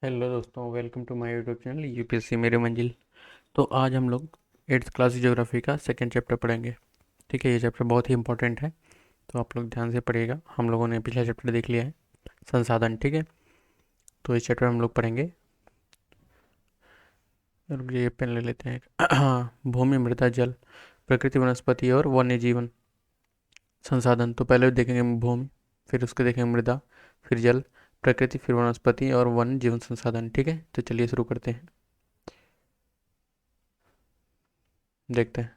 Hello दोस्तों, welcome to my YouTube channel UPSC मेरी मंजिल। तो आज हम लोग 8th क्लास ज्योग्राफी का सेकंड चैप्टर पढ़ेंगे। ठीक है, ये चैप्टर बहुत ही इंपॉर्टेंट है, तो आप लोग ध्यान से पढ़िएगा। हम लोगों ने पिछला चैप्टर देख लिया है, संसाधन। ठीक है, तो इस चैप्टर में हम लोग पढ़ेंगे। रुकिए, ये पेन ले लेते हैं। हाँ, भूमि, मृदा, जल, प्रकृति, वनस्पति और वन्य जीवन संसाधन। तो पहले देखेंगे भूमि, फिर उसके देखेंगे मृदा, फिर जल, प्रकृति, फिर वनस्पति और वन्य जीवन संसाधन। ठीक है, तो चलिए शुरू करते हैं, देखते हैं।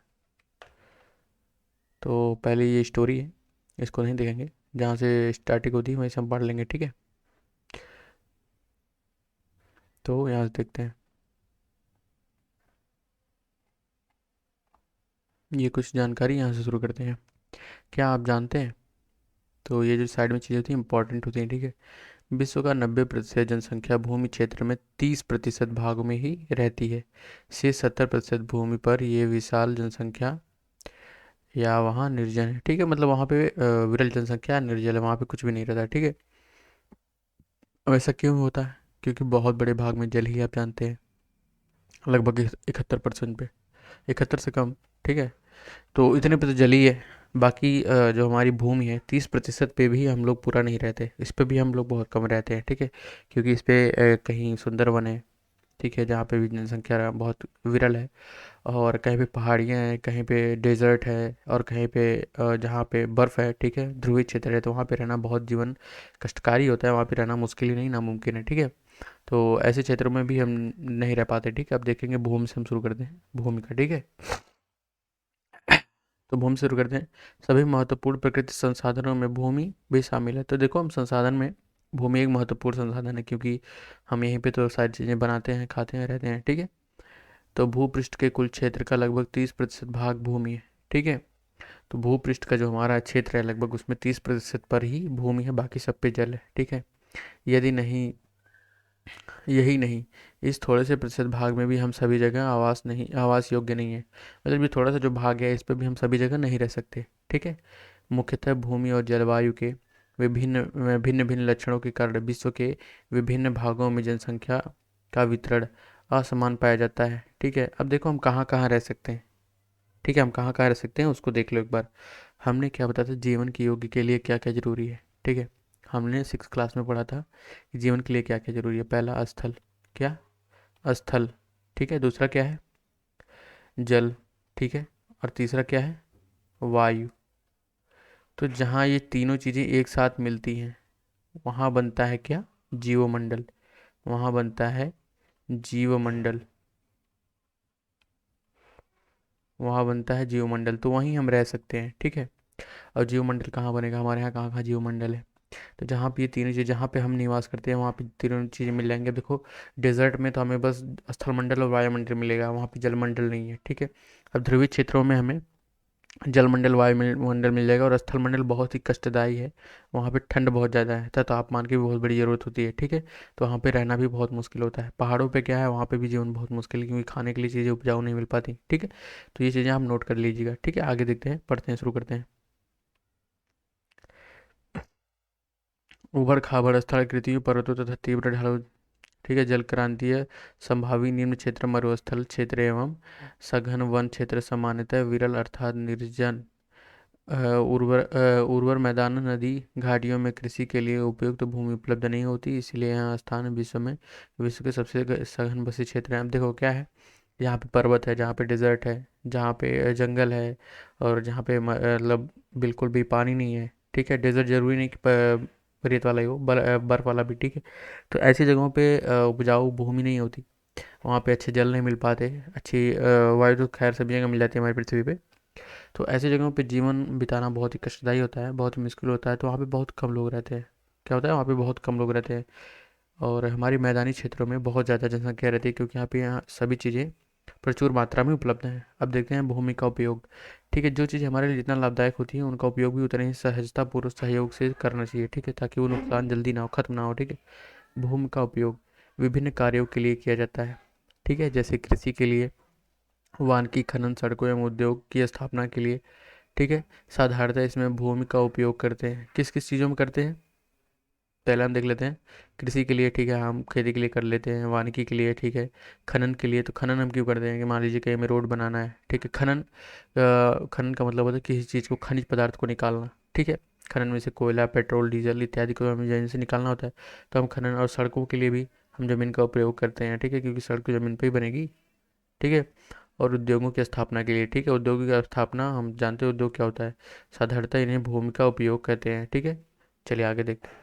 तो पहले ये स्टोरी है, इसको नहीं देखेंगे, जहाँ से स्टार्टिंग होती है वहीं से हम पढ़ लेंगे। ठीक है, तो यहाँ से देखते हैं। ये कुछ जानकारी यहाँ से शुरू करते हैं। क्या आप जानते हैं, तो ये जो साइड में चीज़ें होती हैं इंपॉर्टेंट होती हैं। ठीक है, विश्व का 90% जनसंख्या भूमि क्षेत्र में 30% भागों में ही रहती है। से 70% भूमि पर ये विशाल जनसंख्या या वहाँ निर्जन है। ठीक है, मतलब वहाँ पे विरल जनसंख्या, निर्जल है, वहाँ पे कुछ भी नहीं रहता। ठीक है, अब ऐसा क्यों होता है? क्योंकि बहुत बड़े भाग में जल ही, आप जानते हैं, लगभग 71% पे, 71 से कम। ठीक है, तो इतने पे तो जल ही है। बाकी जो हमारी भूमि है 30% पे भी हम लोग पूरा नहीं रहते, इस पे भी हम लोग बहुत कम रहते हैं। ठीक है, क्योंकि इस पे कहीं सुंदरवन है, ठीक है, जहाँ पे भी जनसंख्या बहुत विरल है, और कहीं पे पहाड़ियाँ हैं, कहीं पे डेजर्ट है, और कहीं पे जहाँ पे बर्फ़ है, ठीक है, ध्रुवीय क्षेत्र है, तो वहाँ पे रहना बहुत जीवन कष्टकारी होता है, वहाँ पे रहना मुश्किल ही नहीं नामुमकिन है। ठीक है, तो ऐसे क्षेत्रों में भी हम नहीं रह पाते। ठीक है, अब देखेंगे भूमि से हम शुरू करते हैं, भूमि का। ठीक है, तो भूमि से शुरू करते हैं। सभी महत्वपूर्ण प्रकृति संसाधनों में भूमि भी शामिल है। तो देखो, हम संसाधन में भूमि एक महत्वपूर्ण संसाधन है, क्योंकि हम यहीं पे तो सारी चीज़ें बनाते हैं, खाते हैं, रहते हैं। ठीक है, तो भूपृष्ठ के कुल क्षेत्र का लगभग 30% भाग भूमि है। ठीक है, तो भूपृष्ठ का जो हमारा क्षेत्र है लगभग, उसमें 30% पर ही भूमि है, बाकी सब पे जल है। ठीक है, यदि नहीं, यही नहीं, इस थोड़े से प्रतिशत भाग में भी हम सभी जगह आवास योग्य नहीं है। मतलब ये थोड़ा सा जो भाग है, इस पर भी हम सभी जगह नहीं रह सकते। ठीक है, मुख्यतः भूमि और जलवायु के विभिन्न भिन्न भिन्न लक्षणों के कारण विश्व के विभिन्न भागों में जनसंख्या का वितरण असमान पाया जाता है। ठीक है, अब देखो हम कहाँ कहाँ रह सकते हैं। ठीक है, हम कहाँ कहाँ रह सकते हैं उसको देख लो एक बार। हमने क्या बताया था, जीवन के योग्य के लिए क्या क्या जरूरी है। ठीक है, हमने 6 क्लास में पढ़ा था कि जीवन के लिए क्या क्या जरूरी है। पहला स्थल, क्या, स्थल। ठीक है, दूसरा क्या है, जल। ठीक है, और तीसरा क्या है, वायु। तो जहाँ ये तीनों चीज़ें एक साथ मिलती हैं, वहाँ बनता है क्या, जीवमंडल। वहाँ बनता है जीवमंडल, वहाँ बनता है जीवमंडल, तो वहीं हम रह सकते हैं। ठीक है, और जीवमंडल कहाँ बनेगा, हमारे यहाँ कहाँ कहाँ जीवमंडल है? तो जहाँ पे ये तीनों चीज़, जहाँ पे हम निवास करते हैं वहाँ पे तीनों चीज़ें मिल जाएंगे। अब देखो, डेजर्ट में तो हमें बस स्थलमंडल और वायुमंडल मिलेगा, वहाँ पे जलमंडल नहीं है। ठीक है, अब ध्रुवीय क्षेत्रों में हमें जलमंडल, वायुमंडल मिल जाएगा, और स्थलमंडल बहुत ही कष्टदायी है, वहाँ पे ठंड बहुत ज़्यादा है तथा तापमान की भी बहुत बड़ी ज़रूरत होती है। ठीक है, तो वहाँ पे रहना भी बहुत मुश्किल होता है। पहाड़ों पे क्या है, वहाँ पे भी जीवन बहुत मुश्किल है, क्योंकि खाने के लिए चीज़ें उपजाऊ नहीं मिल पाती। ठीक है, तो ये चीज़ें आप नोट कर लीजिएगा। ठीक है, आगे देखते हैं, पढ़ते हैं, शुरू करते हैं। उबड़ खाबड़ स्थल कृतियों, पर्वतों तथा तीव्र ढालों। ठीक है, जल क्रांतीय संभावी निम्न क्षेत्र, मरुस्थल क्षेत्र एवं सघन वन क्षेत्र, सामान्यतः विरल अर्थात निर्जन, उर्वर मैदान, नदी घाटियों में कृषि के लिए उपयुक्त भूमि उपलब्ध नहीं होती, इसलिए यहाँ स्थान विश्व के सबसे सघन बसी क्षेत्र हैं। अब देखो क्या है, यहाँ पे पर्वत है, जहाँ पे डेजर्ट है, जहाँ पे जंगल है, और जहाँ पे मतलब बिल्कुल भी पानी नहीं है। ठीक है, डेजर्ट जरूरी नहीं कि रेत वाला ही हो, बर्फ वाला भी। ठीक है, तो ऐसी जगहों पे उपजाऊ भूमि नहीं होती, वहाँ पे अच्छे जल नहीं मिल पाते, अच्छी वायु तो खैर सभी जगह मिल जाती है हमारी पृथ्वी पे। तो ऐसी जगहों पे जीवन बिताना बहुत ही कष्टदायी होता है, बहुत ही मुश्किल होता है, तो वहाँ पे बहुत कम लोग रहते हैं। क्या होता है, वहाँ पे बहुत कम लोग रहते हैं, और हमारी मैदानी क्षेत्रों में बहुत ज़्यादा जनसंख्या रहती है, क्योंकि यहाँ सभी चीज़ें प्रचुर मात्रा में उपलब्ध हैं। अब देखते हैं भूमि का उपयोग। ठीक है, जो चीज़ हमारे लिए जितना लाभदायक होती है, उनका उपयोग भी उतना ही सहजतापूर्वक सहयोग से करना चाहिए। ठीक है, ताकि वो नुकसान जल्दी ना हो, खत्म ना हो। ठीक है, भूमि का उपयोग विभिन्न कार्यों के लिए किया जाता है। ठीक है, जैसे कृषि के लिए, वानिकी, खनन, सड़कों एवं उद्योग की स्थापना के लिए। ठीक है, साधारणतः इसमें भूमि का उपयोग करते हैं, किस किस चीज़ों में करते हैं? पहले हम देख लेते हैं। कृषि के लिए ठीक है, हम खेती के लिए कर लेते हैं। वानिकी के लिए ठीक है। खनन के लिए, तो खनन हम क्यों करते हैं कि मान लीजिए कहीं हमें रोड बनाना है, ठीक है। खनन का मतलब होता है किसी चीज़ को, खनिज पदार्थ को निकालना, ठीक है। खनन में से कोयला, पेट्रोल, डीजल इत्यादि को हमें जमीन से निकालना होता है, तो हम खनन। और सड़कों के लिए भी हम ज़मीन का उपयोग करते हैं, ठीक है, क्योंकि सड़क ज़मीन पर ही बनेगी, ठीक है। और उद्योगों की स्थापना के लिए, ठीक है, उद्योगों की स्थापना हम जानते हैं उद्योग क्या होता है। साधारणतः इन्हें भूमि का उपयोग कहते हैं, ठीक है। चलिए आगे देखते हैं।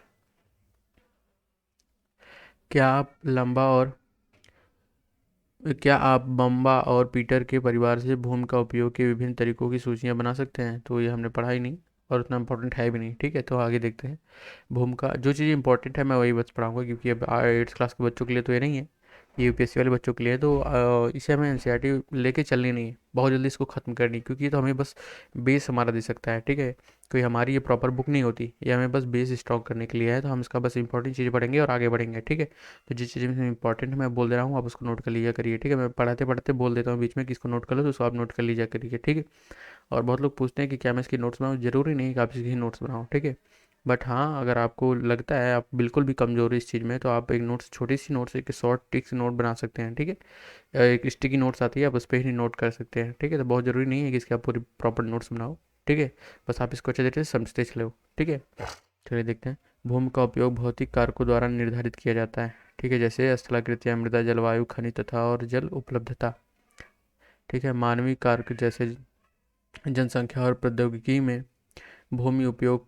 क्या आप लंबा और क्या आप बम्बा और पीटर के परिवार से भूमि का उपयोग के विभिन्न तरीकों की सूचियां बना सकते हैं? तो ये हमने पढ़ा ही नहीं, और उतना इम्पोर्टेंट है भी नहीं, ठीक है। तो आगे देखते हैं। भूमि का जो चीज़ इंपॉर्टेंट है मैं वही बस पढ़ाऊंगा, क्योंकि अब 8th क्लास के बच्चों के लिए तो ये नहीं है, ये यूपीएससी वाले बच्चों के लिए है। तो इसे हमें एनसीईआरटी लेके चलनी नहीं है, बहुत जल्दी इसको ख़त्म करनी है, क्योंकि ये तो हमें बस बेस हमारा दे सकता है, ठीक है। कोई हमारी ये प्रॉपर बुक नहीं होती, ये हमें बस बेस स्ट्रॉन्ग करने के लिए है। तो हम इसका बस इंपॉर्टेंट चीज़ पढ़ेंगे और आगे बढ़ेंगे, ठीक है। तो जिस चीज़ में इंपॉर्टेंट मैं बोल दे रहा हूँ, आप उसको नोट कर लीजिए करिए, ठीक है। मैं पढ़ाते पढ़ाते बोल देता हूँ बीच में कि इसको नोट कर लो, तो उसको आप नोट कर लीजिए करिए, ठीक है। और बहुत लोग पूछते हैं कि क्या मैं इसकी नोट्स बनाऊँ, ज़रूरी नहीं कि आप इसकी नोट्स बनाओ, ठीक है। बट हाँ, अगर आपको लगता है आप बिल्कुल भी कमज़ोर है इस चीज़ में, तो आप एक नोट्स, छोटी सी नोट्स, एक शॉर्ट टिक्स नोट बना सकते हैं, ठीक है। एक स्टिकी नोट्स आती है, आप उस पर ही नोट कर सकते हैं, ठीक है। तो बहुत ज़रूरी नहीं है कि इसके आप पूरी प्रॉपर नोट्स बनाओ, ठीक है। बस आप इसको अच्छे तरीके से समझते चलो, ठीक है। चलिए देखते हैं। भूमि का उपयोग भौतिक कारकों द्वारा निर्धारित किया जाता है, ठीक है, जैसे स्थलाकृति, मृदा, जलवायु, खनिज तथा और जल उपलब्धता, ठीक है। मानवीय कारक जैसे जनसंख्या और प्रौद्योगिकी में भूमि उपयोग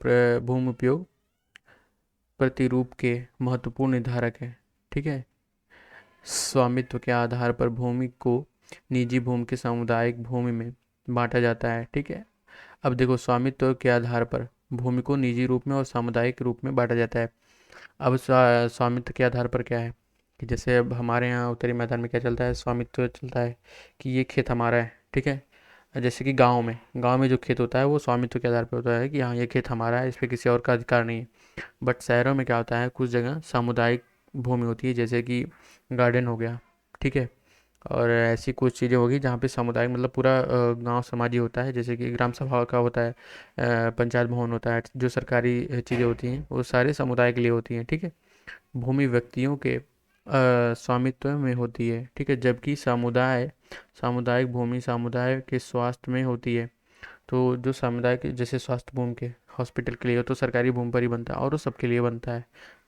प्रतिरूप के महत्वपूर्ण निर्धारक है, ठीक है। स्वामित्व के आधार पर भूमि को निजी भूमि के सामुदायिक भूमि में बांटा जाता है, ठीक है। अब देखो, स्वामित्व के आधार पर भूमि को निजी रूप में और सामुदायिक रूप में बांटा जाता है। अब स्वामित्व के आधार पर क्या है कि जैसे अब हमारे यहाँ उत्तरी मैदान में क्या चलता है, स्वामित्व चलता है कि ये खेत हमारा है, ठीक है। जैसे कि गांव में जो खेत होता है वो स्वामित्व के आधार पर होता है कि हाँ, ये खेत हमारा है, इस पर किसी और का अधिकार नहीं है। बट शहरों में क्या होता है, कुछ जगह सामुदायिक भूमि होती है, जैसे कि गार्डन हो गया, ठीक है। और ऐसी कुछ चीज़ें होगी जहाँ पे सामुदायिक मतलब पूरा गांव समाजी होता है, जैसे कि ग्राम सभा का होता है, पंचायत भवन होता है, जो सरकारी चीज़ें होती हैं वो सारे समुदाय के लिए होती हैं, ठीक है। भूमि व्यक्तियों के स्वामित्व में होती है, ठीक है, जबकि सामुदायिक भूमि समुदाय के स्वास्थ्य में होती है। तो जो सामुदायिक, जैसे स्वास्थ्य भूमि के हॉस्पिटल के लिए हो तो सरकारी भूमि पर ही बनता है, और वो सबके लिए बनता है।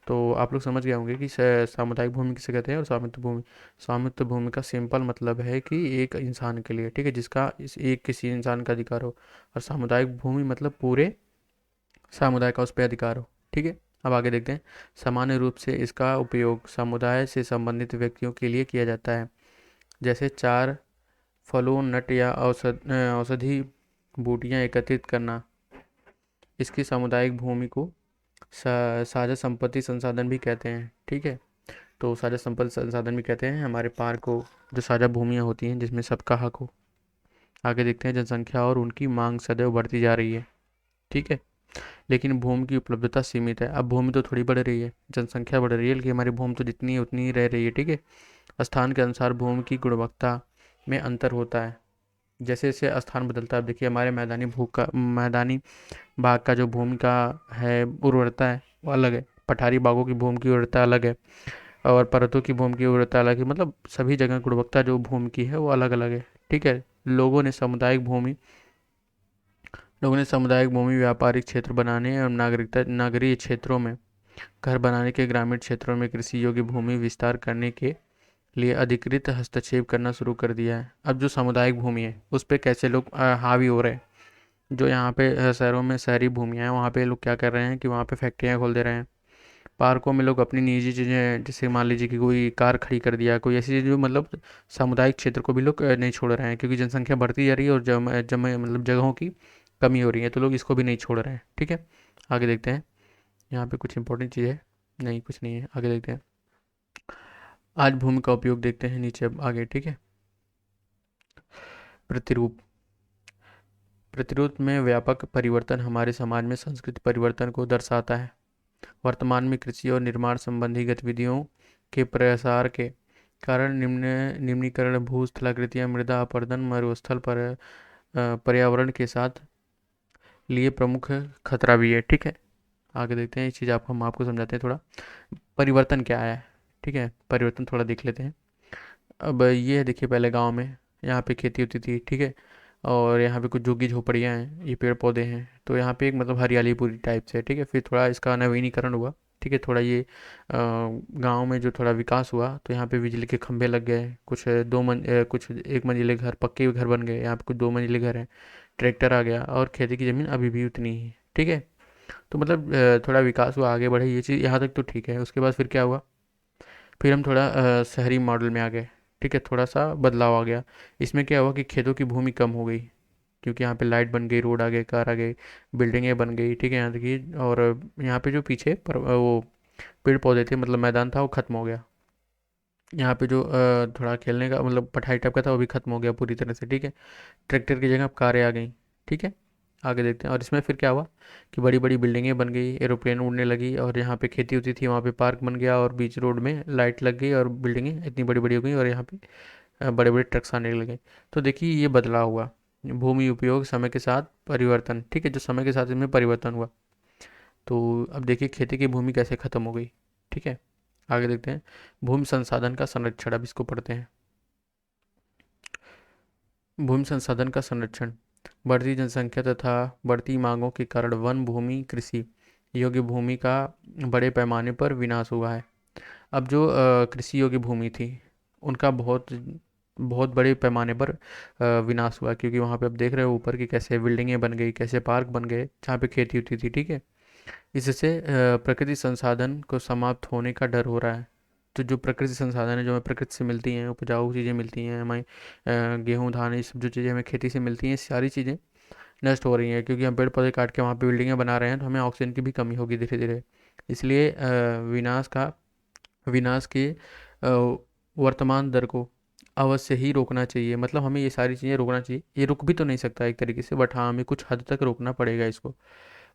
तो आप लोग समझ गए होंगे कि सामुदायिक भूमि किसे कहते हैं और स्वामित्व भूमि का सिंपल मतलब है कि एक इंसान के लिए, ठीक है, जिसका इस एक किसी इंसान का अधिकार हो। और सामुदायिक भूमि मतलब पूरे समुदाय का उस पर अधिकार हो, ठीक है। अब आगे देखते हैं। सामान्य रूप से इसका उपयोग समुदाय से संबंधित व्यक्तियों के लिए किया जाता है, जैसे चार फलों, नट या औषधि बूटियां एकत्रित करना। इसकी सामुदायिक भूमि को साझा संपत्ति संसाधन भी कहते हैं, ठीक है। तो साझा संपत्ति संसाधन भी कहते हैं हमारे पार्क को, जो साझा भूमियाँ होती हैं जिसमें सबका हक हो। आगे देखते हैं। जनसंख्या और उनकी मांग सदैव बढ़ती जा रही है, ठीक है, लेकिन भूमि की उपलब्धता सीमित है। अब भूमि तो थोड़ी बढ़ रही है, जनसंख्या बढ़ रही है, लेकिन हमारी भूमि तो जितनी है उतनी ही रह रही है, ठीक है। स्थान के अनुसार भूमि की गुणवत्ता में अंतर होता है, जैसे जैसे स्थान बदलता है। अब देखिए, हमारे मैदानी भाग का जो भूमि का है उर्वरता है वो अलग है, पठारी बागों की भूमि की उर्वरता अलग है, और पर्वतों की भूमि की उर्वरता अलग है। मतलब सभी जगह गुणवत्ता जो भूमि की है वो अलग अलग है, ठीक है। लोगों ने सामुदायिक भूमि व्यापारिक क्षेत्र बनाने और नगरीय क्षेत्रों में घर बनाने के, ग्रामीण क्षेत्रों में कृषि योग्य भूमि विस्तार करने के लिए अधिकृत हस्तक्षेप करना शुरू कर दिया है। अब जो सामुदायिक भूमि है उस पे कैसे लोग हावी हो रहे हैं। जो यहाँ पे शहरों में शहरी भूमियाँ हैं, वहाँ पे लोग क्या कर रहे हैं कि वहाँ पे फैक्ट्रियाँ खोल दे रहे हैं। पार्कों में लोग अपनी निजी चीज़ें, जैसे मान लीजिए कि कोई कार खड़ी कर दिया, कोई ऐसी चीज़, जो मतलब सामुदायिक क्षेत्र को भी लोग नहीं छोड़ रहे हैं, क्योंकि जनसंख्या बढ़ती जा रही है और मतलब जगहों की कमी हो रही है, तो लोग इसको भी नहीं छोड़ रहे हैं, ठीक है। आगे देखते हैं। यहाँ पे कुछ इंपॉर्टेंट चीज़ है, नहीं कुछ नहीं है, आगे देखते हैं। आज भूमि का उपयोग देखते हैं नीचे, अब आगे, ठीक है। प्रतिरूप प्रतिरूप में व्यापक परिवर्तन हमारे समाज में संस्कृति परिवर्तन को दर्शाता है। वर्तमान में कृषि और निर्माण संबंधी गतिविधियों के प्रसार के कारण निम्नीकरण, भूस्थलाकृतियाँ, मृदा अपरदन, मरुस्थल पर पर्यावरण के साथ लिए प्रमुख खतरा भी है, ठीक है। आगे देखते हैं, ये चीज़ हम आपको समझाते हैं थोड़ा, परिवर्तन क्या आया है। ठीक है, परिवर्तन थोड़ा देख लेते हैं। अब ये है, देखिए पहले गांव में यहाँ पे खेती होती थी, ठीक है, और यहाँ पे कुछ झुग्गी झोपड़ियाँ हैं, ये पेड़ पौधे हैं, तो यहाँ पे एक मतलब हरियाली पूरी टाइप से, ठीक है। फिर थोड़ा इसका नवीनीकरण हुआ, ठीक है, थोड़ा ये गांव में जो थोड़ा विकास हुआ, तो यहाँ पे बिजली के खंभे लग गए, कुछ कुछ एक मंजिले घर, पक्के घर बन गए, यहाँ पे कुछ दो मंजिले घर हैं, ट्रैक्टर आ गया, और खेती की ज़मीन अभी भी उतनी ही है, ठीक है। तो मतलब थोड़ा विकास हुआ, आगे बढ़े, ये चीज़ यहाँ तक तो ठीक है। उसके बाद फिर क्या हुआ, फिर हम थोड़ा शहरी मॉडल में आ गए, ठीक है, थोड़ा सा बदलाव आ गया। इसमें क्या हुआ कि खेतों की भूमि कम हो गई, क्योंकि यहाँ पे लाइट बन गई, रोड आ गए, कार आ गई, बिल्डिंगें बन गई, ठीक है, यहाँ तक कि और यहाँ पे जो पीछे पर वो पेड़ पौधे थे, मतलब मैदान था, वो खत्म हो गया। यहाँ पे जो थोड़ा खेलने का मतलब पठाई टाइप का था, वो भी खत्म हो गया पूरी तरह से, ठीक है। ट्रैक्टर की जगह अब कारें आ गई, ठीक है। आगे देखते हैं, और इसमें फिर क्या हुआ कि बड़ी बड़ी बिल्डिंगें बन गई, एरोप्लेन उड़ने लगी, और यहाँ पे खेती होती थी वहाँ पे पार्क बन गया, और बीच रोड में लाइट लग गई, और बिल्डिंगें इतनी बड़ी बड़ी हो गई, और यहाँ पे बड़े बड़े ट्रक्स आने लगे। तो देखिए ये बदलाव हुआ, भूमि उपयोग समय के साथ परिवर्तन, ठीक है, जो समय के साथ इसमें परिवर्तन हुआ। तो अब देखिए खेती की भूमि कैसे खत्म हो गई, ठीक है। आगे देखते हैं, भूमि संसाधन का संरक्षण, अब इसको पढ़ते हैं। भूमि संसाधन का संरक्षण, बढ़ती जनसंख्या तथा बढ़ती मांगों के कारण वन भूमि कृषि योग्य भूमि का बड़े पैमाने पर विनाश हुआ है। अब जो कृषि योग्य भूमि थी, उनका बहुत बहुत बड़े पैमाने पर विनाश हुआ, क्योंकि वहाँ पे आप देख रहे हो ऊपर की कैसे बिल्डिंगें बन गई, कैसे पार्क बन गए जहाँ पे खेती होती थी, ठीक है। इससे प्रकृति संसाधन को समाप्त होने का डर हो रहा है। तो जो प्रकृति संसाधन है, जो हमें प्रकृति से मिलती हैं, उपजाऊ चीज़ें मिलती हैं हमें, गेहूँ धान, ये सब जो चीज़ें हमें खेती से मिलती हैं, सारी चीज़ें नष्ट हो रही हैं, क्योंकि हम पेड़ पौधे काट के वहाँ पे बिल्डिंगें बना रहे हैं, तो हमें ऑक्सीजन की भी कमी होगी धीरे धीरे। इसलिए विनाश के वर्तमान दर को अवश्य ही रोकना चाहिए, मतलब हमें ये सारी चीज़ें रोकना चाहिए। ये रुक भी तो नहीं सकता एक तरीके से, बट हाँ हमें कुछ हद तक रोकना पड़ेगा इसको।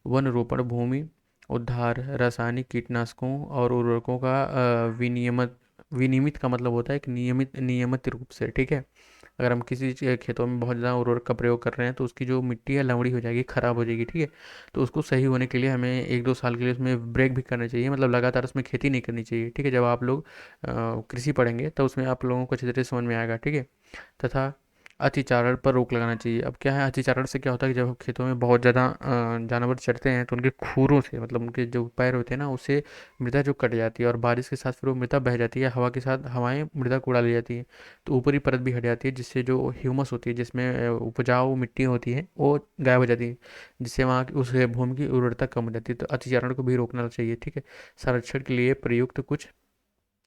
वन रोपण, भूमि उद्धार, रासायनिक कीटनाशकों और उर्वरकों का विनियमित, विनियमित का मतलब होता है कि नियमित नियमित रूप से, ठीक है। अगर हम किसी खेतों में बहुत ज़्यादा उर्वरक का प्रयोग कर रहे हैं, तो उसकी जो मिट्टी है लवड़ी हो जाएगी, ख़राब हो जाएगी, ठीक है। तो उसको सही होने के लिए हमें एक दो साल के लिए उसमें ब्रेक भी करना चाहिए, मतलब लगातार उसमें खेती नहीं करनी चाहिए, ठीक है। जब आप लोग कृषि पढ़ेंगे तो उसमें आप लोगों को अच्छी तरह से समझ में आएगा, ठीक है। तथा अतिचारण पर रोक लगाना चाहिए। अब क्या है, अतिचारण से क्या होता है कि जब खेतों में बहुत ज़्यादा जानवर चरते हैं, तो उनके खुरों से, मतलब उनके जो पैर होते हैं ना, उससे मृदा जो कट जाती है, और बारिश के साथ फिर वो मृदा बह जाती है, हवा के साथ हवाएं मृदा को उड़ा ले जाती है, तो ऊपरी परत भी हट जाती है, जिससे जो ह्यूमस होती है, जिसमें उपजाऊ मिट्टी होती है, वो गायब हो जाती है, जिससे वहाँ की उस भूमि की उर्वरता कम हो जाती है। तो अतिचारण को भी रोकना चाहिए, ठीक है। संरक्षण के लिए प्रयुक्त कुछ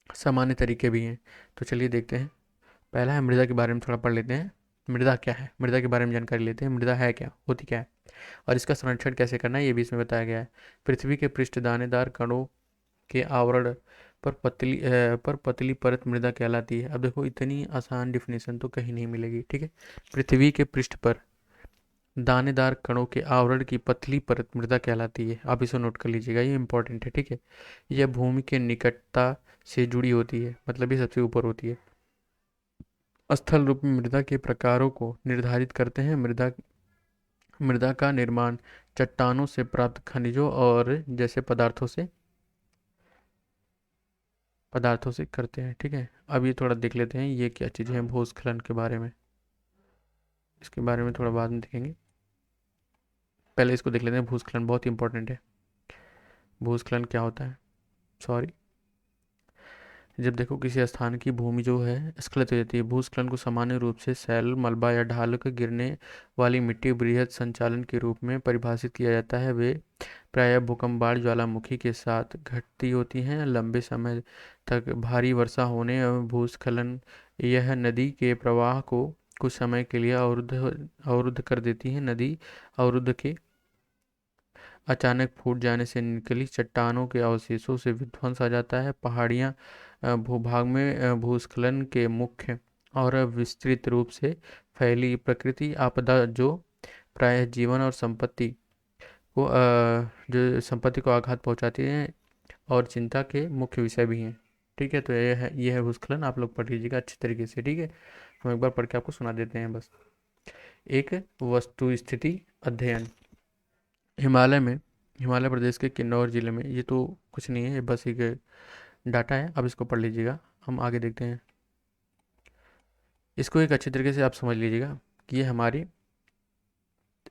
सामान्य तरीके भी हैं, तो चलिए देखते हैं। पहला है, मृदा के बारे में थोड़ा पढ़ लेते हैं। मृदा क्या है, मृदा के बारे में जानकारी लेते हैं। मृदा है क्या, होती क्या है, और इसका संरक्षण कैसे करना है, ये भी इसमें बताया गया है। पृथ्वी के पृष्ठ दानेदार कणों के आवरण पर पतली परत मृदा कहलाती है। अब देखो, इतनी आसान डिफिनेशन तो कहीं नहीं मिलेगी, ठीक है। पृथ्वी के पृष्ठ पर दानेदार कणों के आवरण की पतली परत मृदा कहलाती है। आप इसे नोट कर लीजिएगा, ये इंपॉर्टेंट है, ठीक है। यह भूमि के निकटता से जुड़ी होती है, मतलब ये सबसे ऊपर होती है। स्थल रूप में मृदा के प्रकारों को निर्धारित करते हैं। मृदा मृदा का निर्माण चट्टानों से प्राप्त खनिजों और जैसे पदार्थों से करते हैं, ठीक है। अब ये थोड़ा देख लेते हैं, ये क्या चीज़ें हैं भूस्खलन के बारे में, इसके बारे में थोड़ा बाद में देखेंगे। पहले इसको देख लेते हैं, भूस्खलन बहुत इंपॉर्टेंट है। भूस्खलन क्या होता है, सॉरी, जब देखो किसी स्थान की भूमि जो है स्खलित हो जाती है। भूस्खलन को सामान्य रूप से सैल, मलबा या ढाल कर गिरने वाली मिट्टी बृहद संचालन के रूप में परिभाषित किया जाता है। वे प्रायः भूकंप, बाढ़, ज्वालामुखी के साथ घटती होती हैं। लंबे समय तक भारी वर्षा होने और भूस्खलन यह नदी के प्रवाह को कुछ समय के लिए अवरुद्ध कर देती है। नदी अवरुद्ध के अचानक फूट जाने से निकली चट्टानों के अवशेषों से विध्वंस आ जाता है। पहाड़ियाँ भूभाग में भूस्खलन के मुख्य और विस्तृत रूप से फैली प्रकृति आपदा, जो प्रायः जीवन और संपत्ति को आघात पहुंचाती है और चिंता के मुख्य विषय भी हैं, ठीक है। तो यह है भूस्खलन, आप लोग पढ़ लीजिएगा अच्छे तरीके से, ठीक है। हम एक बार पढ़ के आपको सुना देते हैं बस। एक वस्तु स्थिति अध्ययन, हिमालय में हिमाचल प्रदेश के किन्नौर जिले में, ये तो कुछ नहीं है, ये बस एक डाटा है, अब इसको पढ़ लीजिएगा। हम आगे देखते हैं। इसको एक अच्छे तरीके से आप समझ लीजिएगा कि ये हमारी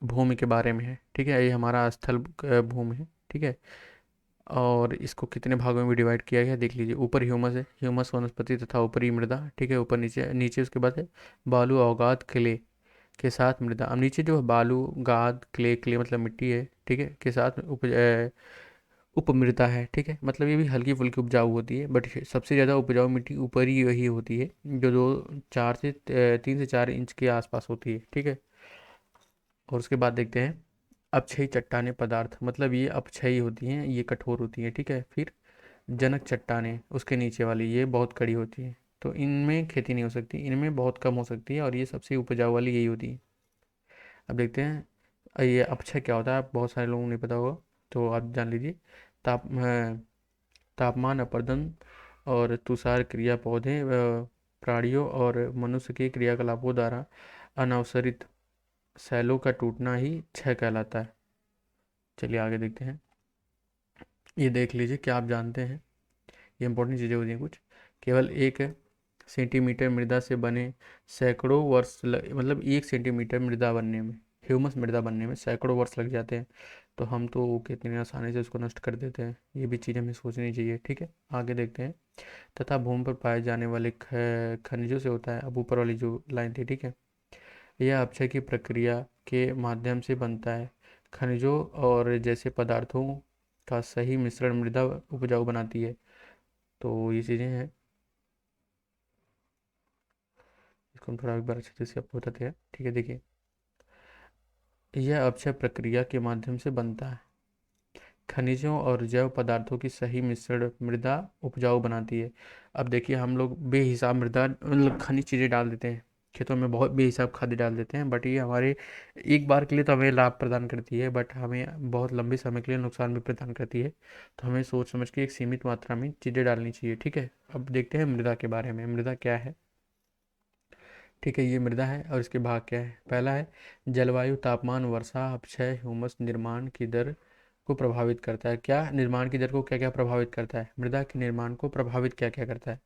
भूमि के बारे में है, ठीक है। ये हमारा स्थल भूमि है, ठीक है। और इसको कितने भागों में भी डिवाइड किया गया है देख लीजिए। ऊपर ह्यूमस है, ह्यूमस वनस्पति तथा ऊपरी मृदा, ठीक है। ऊपर नीचे, नीचे उसके बाद है बालू अवगाध क्ले के साथ मृदा। अब नीचे जो है बालू गाद क्ले, क्ले मतलब मिट्टी है, ठीक है, के साथ उपमृदा है, ठीक है। मतलब ये भी हल्की फुल्की उपजाऊ होती है, बट सबसे ज़्यादा उपजाऊ मिट्टी ऊपरी वही होती है, जो 3 से 4 इंच के आसपास होती है, ठीक है। और उसके बाद देखते हैं अपक्षयी चट्टाने पदार्थ, मतलब ये अपक्षयी होती हैं, ये कठोर होती हैं, ठीक है। फिर जनक चट्टाने उसके नीचे वाली, ये बहुत कड़ी होती है, तो इनमें खेती नहीं हो सकती, इनमें बहुत कम हो सकती है, और ये सबसे उपजाऊ वाली यही होती है। अब देखते हैं ये अपक्षय क्या होता है, आप बहुत सारे लोगों को नहीं पता होगा, तो आप जान लीजिए। तापमान अपर्दन और तुषार क्रिया पौधे प्राणियों और मनुष्य के क्रियाकलापों द्वारा अनावसरित सैलों का टूटना ही क्षय कहलाता है। चलिए आगे देखते हैं। ये देख लीजिए, क्या आप जानते हैं, ये इंपॉर्टेंट चीज़ें होती हैं कुछ। केवल 1 सेंटीमीटर मृदा से बने सैकड़ों वर्ष मतलब 1 सेंटीमीटर मृदा बनने में, ह्यूमस मृदा बनने में सैकड़ों वर्ष लग जाते हैं। तो हम तो कितनी आसानी से उसको नष्ट कर देते हैं, ये भी चीज़ हमें सोचनी चाहिए, ठीक है। आगे देखते हैं। तथा भूमि पर पाए जाने वाले खनिजों से होता है, अब ऊपर वाली जो लाइन थी, ठीक है। यह अपक्षय की प्रक्रिया के माध्यम से बनता है। खनिजों और जैसे पदार्थों का सही मिश्रण मृदा उपजाऊ बनाती है। तो ये चीज़ें हैं, इसको हम थोड़ा एक बार अच्छे से आपको बताते हैं, ठीक है। देखिए, यह अपक्षय प्रक्रिया के माध्यम से बनता है। खनिजों और जैव पदार्थों की सही मिश्रण मृदा उपजाऊ बनाती है। अब देखिए, हम लोग बेहिसाब मृदा मतलब खनिज चीज़ें डाल देते हैं खेतों में, बहुत बेहिसाब खाद डाल देते हैं, बट ये हमारे एक बार के लिए तो हमें लाभ प्रदान करती है, बट हमें बहुत लंबे समय के लिए नुकसान भी प्रदान करती है। तो हमें सोच समझ के एक सीमित मात्रा में चीज़ें डालनी चाहिए, ठीक है। अब देखते हैं मृदा के बारे में, मृदा क्या है, ठीक है। ये मृदा है और इसके भाग क्या है। पहला है जलवायु, तापमान, वर्षा, अपक्षय, ह्यूमस निर्माण की दर को प्रभावित करता है। क्या निर्माण की दर को क्या क्या प्रभावित करता है, मृदा के निर्माण को प्रभावित क्या क्या करता है,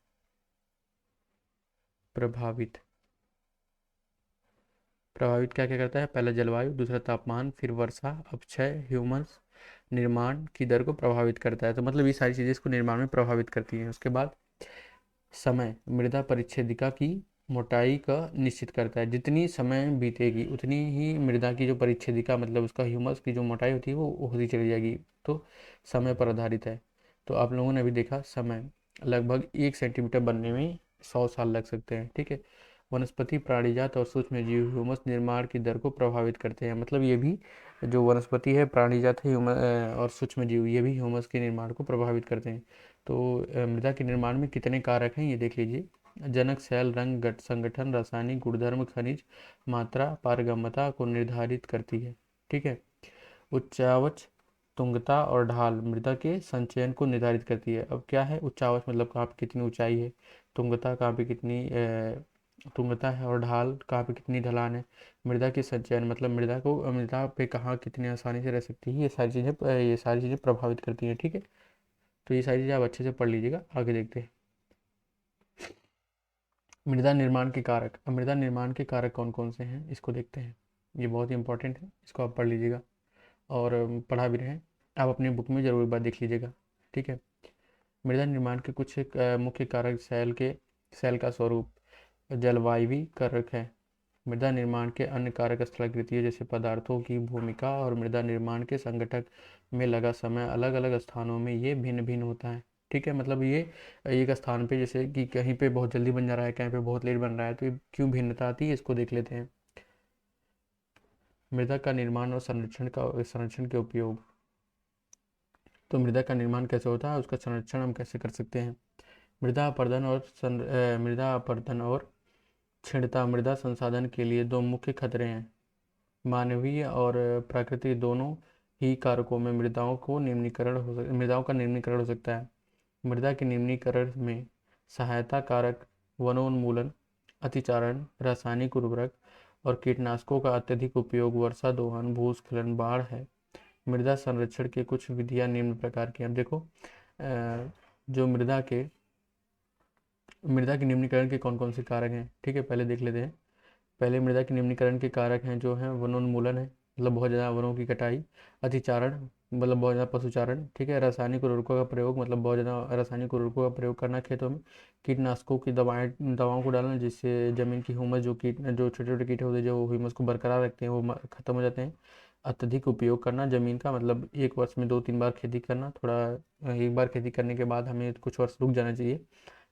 प्रभावित प्रभावित क्या क्या करता है। पहला जलवायु, दूसरा तापमान, फिर वर्षा, अपक्षय, ह्यूमस निर्माण की दर को प्रभावित करता है। तो मतलब ये सारी चीज़ें इसको निर्माण में प्रभावित करती हैं। उसके बाद समय, मृदा परिच्छेदिका की मोटाई का निश्चित करता है। जितनी समय बीतेगी उतनी ही मृदा की जो परिच्छेदिका मतलब उसका ह्यूमस की जो मोटाई होती है वो होती चली जाएगी। तो समय पर आधारित है। तो आप लोगों ने अभी देखा, समय लगभग 1 सेंटीमीटर बनने में 100 साल लग सकते हैं, ठीक है। वनस्पति, प्राणीजात और सूक्ष्म जीव ह्यूमस निर्माण की दर को प्रभावित करते हैं। मतलब ये भी जो वनस्पति है, प्राणीजात है, और सूक्ष्म जीव, ये भी ह्यूमस के निर्माण को प्रभावित करते हैं। तो मृदा के निर्माण में कितने कारक हैं ये देख लीजिए। जनक, शैल, रंग, संगठन, रासायनिक गुणधर्म, खनिज मात्रा, पारगम्यता को निर्धारित करती है, ठीक है। उच्चावच, तुंगता और ढाल मृदा के संचयन को निर्धारित करती है। अब क्या है उच्चावच, मतलब कहाँ पे कितनी ऊंचाई है, तुंगता कहाँ पे कितनी तुंगता है, और ढाल कहाँ पे कितनी ढलान है। मृदा के संचयन मतलब मृदा पे कहाँ कितनी आसानी से रह सकती है, ये सारी चीज़ें प्रभावित करती हैं, ठीक है। तो ये सारी चीज़ें आप अच्छे से पढ़ लीजिएगा। आगे देखते हैं मृदा निर्माण के कारक। अब मृदा निर्माण के कारक कौन कौन से हैं इसको देखते हैं। ये बहुत ही इंपॉर्टेंट है, इसको आप पढ़ लीजिएगा और पढ़ा भी रहें। आप अपनी बुक में ज़रूर एक बार देख लीजिएगा, ठीक है। मृदा निर्माण के कुछ मुख्य कारक, सेल का स्वरूप जलवायवी कारक है। मृदा निर्माण के अन्य कारक स्थलाकृतिक जैसे पदार्थों की भूमिका और मृदा निर्माण के संगठक में लगा समय, अलग अलग स्थानों में ये भिन्न भिन्न होता है, ठीक है। मतलब ये एक स्थान पे जैसे कि कहीं पे बहुत जल्दी बन जा रहा है, कहीं पे बहुत लेट बन रहा है, तो ये क्यों भिन्नता आती है इसको देख लेते हैं। मृदा का निर्माण और संरक्षण के उपयोग। तो मृदा का निर्माण कैसे होता है, उसका संरक्षण हम कैसे कर सकते हैं। मृदा अपरदन और क्षीणता मृदा संसाधन के लिए दो मुख्य खतरे हैं। मानवीय और प्राकृतिक दोनों ही कारकों में मृदाओं का निम्नीकरण हो सकता है। मृदा के निम्नीकरण में सहायता कारक वनोन्मूलन, अतिचारण, रासायनिक उर्वरक और कीटनाशकों का अत्यधिक उपयोग, वर्षा दोहन, भूस्खलन, बाढ़ है। मृदा संरक्षण के कुछ विधियाँ निम्न प्रकार की हैं। अब देखो जो मृदा के निम्नीकरण के कौन कौन से कारक हैं, ठीक है, पहले देख लेते हैं। पहले मृदा के निम्नीकरण के कारक हैं जो हैं वनोन्मूलन है, मतलब बहुत ज़्यादा वनों की कटाई। अतिचारण, मतलब बहुत ज़्यादा पशुचारण, ठीक है। रासायनिक उर्वरकों का प्रयोग, मतलब बहुत ज़्यादा रासायनिक उर्वरकों का प्रयोग करना खेतों में। कीटनाशकों की दवाओं को डालना जिससे ज़मीन की ह्यूमस, जो छोटे छोटे कीट होते हैं जो ह्यूमस को बरकरार रखते हैं, वो ख़त्म हो जाते हैं। अत्यधिक उपयोग करना ज़मीन का, मतलब एक वर्ष में 2-3 बार खेती करना। थोड़ा एक बार खेती करने के बाद हमें कुछ वर्ष रुक जाना चाहिए,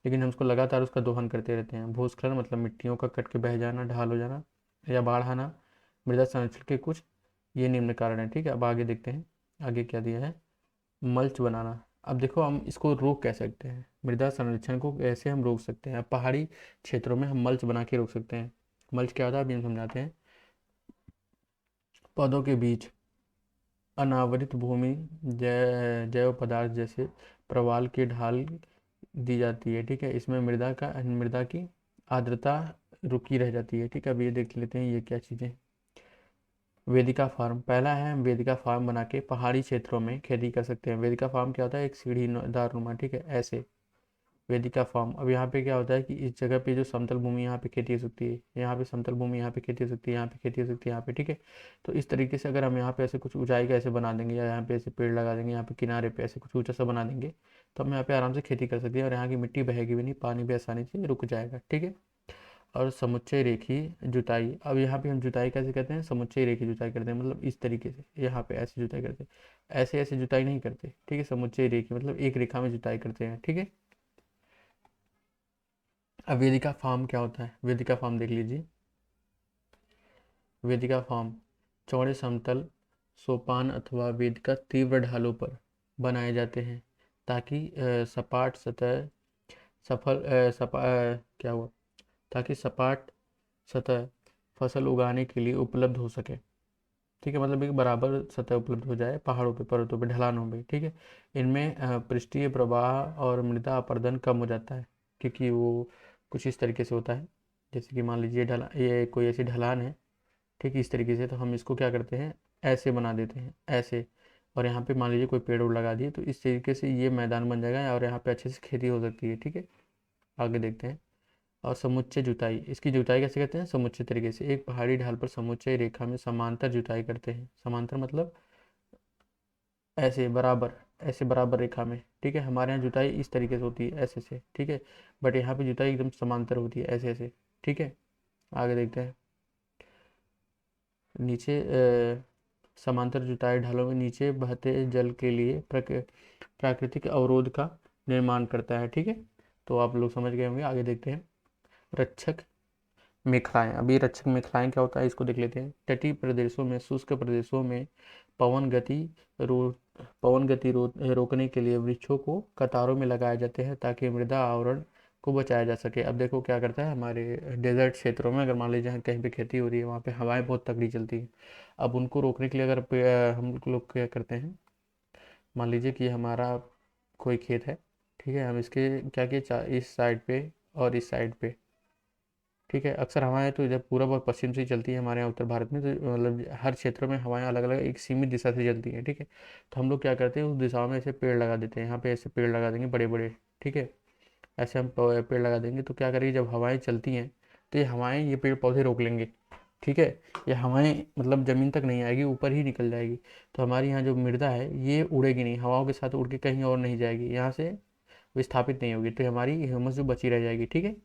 लेकिन हम उसको लगातार उसका दोहन करते रहते हैं। भूस्खलन, मतलब मिट्टियों का कट के बह जाना, ढाल हो जाना या बाढ़ आना। मृदा संरक्षण के कुछ ये निम्न कारण है, ठीक है। अब आगे देखते हैं, आगे क्या दिया है। मल्च बनाना। अब देखो हम इसको रोक कैसे सकते हैं, मृदा संरक्षण को कैसे हम रोक सकते हैं। अब पहाड़ी क्षेत्रों में हम मल्च बना के रोक सकते हैं। मल्च क्या होता है अभी हम समझाते हैं। पौधों के बीच अनावृत भूमि, जैव पदार्थ जैसे प्रवाल की ढाल दी जाती है, ठीक है। इसमें मृदा की आर्द्रता रुकी रह जाती है, ठीक है। अब ये देख लेते हैं ये क्या चीज़ें। वेदिका फार्म पहला है, हम वेदिका फार्म बना के पहाड़ी क्षेत्रों में खेती कर सकते हैं। वेदिका फार्म क्या होता है, एक सीढ़ीदार नुमा, ठीक है, ऐसे वेदिका फार्म। अब यहाँ पे क्या होता है कि इस जगह पे जो समतल भूमि, यहाँ पे खेती हो सकती है, यहाँ पे समतल भूमि, यहाँ पे खेती हो सकती है, यहाँ पे खेती हो सकती है, यहाँ पे, ठीक है। तो इस तरीके से अगर हम यहाँ पे ऐसे कुछ ऊंचाई का ऐसे बना देंगे, या यहाँ पे ऐसे पेड़ लगा देंगे, यहाँ पे किनारे पे ऐसे कुछ ऊंचा सा बना देंगे, तो हम यहाँ पे आराम से खेती कर सकते हैं और यहाँ की मिट्टी बहेगी भी नहीं, पानी भी आसानी से रुक जाएगा, ठीक है। और समुच्चय रेखी जुताई। अब यहाँ पे हम जुताई कैसे करते हैं, समुच्चय रेखी जुताई करते हैं, मतलब इस तरीके से यहाँ पे ऐसे जुताई करते हैं। ऐसे ऐसे जुताई नहीं करते, ठीक है। समुच्चय रेखी मतलब एक रेखा में जुताई करते हैं, ठीक है। अब वेदिका फार्म क्या होता है, वेदिका फार्म देख लीजिए। वेदिका फार्म चौड़े समतल सोपान अथवा वेदिका तीव्र ढालों पर बनाए जाते हैं ताकि सपाट सतह सफल क्या हुआ, ताकि सपाट सतह फसल उगाने के लिए उपलब्ध हो सके, ठीक है। मतलब एक बराबर सतह उपलब्ध हो जाए पहाड़ों पे, पर्वतों पे, ढलानों पे, ठीक है। इनमें पृष्ठीय प्रवाह और मृदा अपरदन कम हो जाता है, क्योंकि वो कुछ इस तरीके से होता है। जैसे कि मान लीजिए ये कोई ऐसी ढलान है, ठीक है, इस तरीके से, तो हम इसको क्या करते हैं, ऐसे बना देते हैं, ऐसे। और यहाँ पे मान लीजिए कोई पेड़ उड़ लगा दिए, तो इस तरीके से ये मैदान बन जाएगा और यहाँ पे अच्छे से खेती हो सकती है, ठीक है। आगे देखते हैं। और समुच्चय जुताई, इसकी जुताई कैसे करते हैं, समुच्चय तरीके से एक पहाड़ी ढाल पर समुच्चय रेखा में समांतर जुताई करते हैं। समांतर मतलब ऐसे बराबर, ऐसे बराबर रेखा में, ठीक है। हमारे यहाँ जुताई इस तरीके से होती है, ऐसे से, ठीक है। बट यहाँ पे जुताई एकदम समांतर होती है, ऐसे ऐसे, ठीक है। आगे देखते हैं। नीचे समांतर जुताई ढालों में नीचे बहते जल के लिए प्राकृतिक अवरोध का निर्माण करता है, ठीक है। तो आप लोग समझ गए होंगे। आगे देखते हैं। रक्षक मेखलाएं। अभी रक्षक मेखलाएं क्या होता है इसको देख लेते हैं। तटीय प्रदेशों में, शुष्क प्रदेशों में पवन गति रो पवन गति रोकने के लिए वृक्षों को कतारों में लगाए जाते हैं ताकि मृदा आवरण को बचाया जा सके। अब देखो क्या करता है, हमारे डेजर्ट क्षेत्रों में अगर मान लीजिए जहाँ कहीं पे खेती हो रही है, वहाँ पे हवाएं बहुत तगड़ी चलती हैं। अब उनको रोकने के लिए अगर हम लोग क्या करते हैं, मान लीजिए कि हमारा कोई खेत है, ठीक है। हम इसके क्या किए, इस साइड पे और इस साइड पे, ठीक है। अक्सर हवाएं तो इधर पूरब और पश्चिम से ही चलती है हमारे यहाँ उत्तर भारत में, तो मतलब हर क्षेत्र में हवाएं अलग अलग एक सीमित दिशा से चलती हैं, ठीक है। तो हम लोग क्या करते हैं, उस दिशाओं में ऐसे पेड़ लगा देते हैं। यहाँ पे ऐसे पेड़ लगा देंगे बड़े बड़े, ठीक है। ऐसे हम पेड़ लगा देंगे तो क्या करेगी, जब हवाएं चलती हैं तो ये हवाएं ये पेड़ पौधे रोक लेंगे, ठीक है। ये हवाएं मतलब ज़मीन तक नहीं आएगी, ऊपर ही निकल जाएगी। तो हमारी यहाँ जो मृदा है ये उड़ेगी नहीं, हवाओं के साथ उड़ के कहीं और नहीं जाएगी, यहाँ से विस्थापित नहीं होगी, तो हमारी ह्यूमस जो बची रह जाएगी, ठीक है।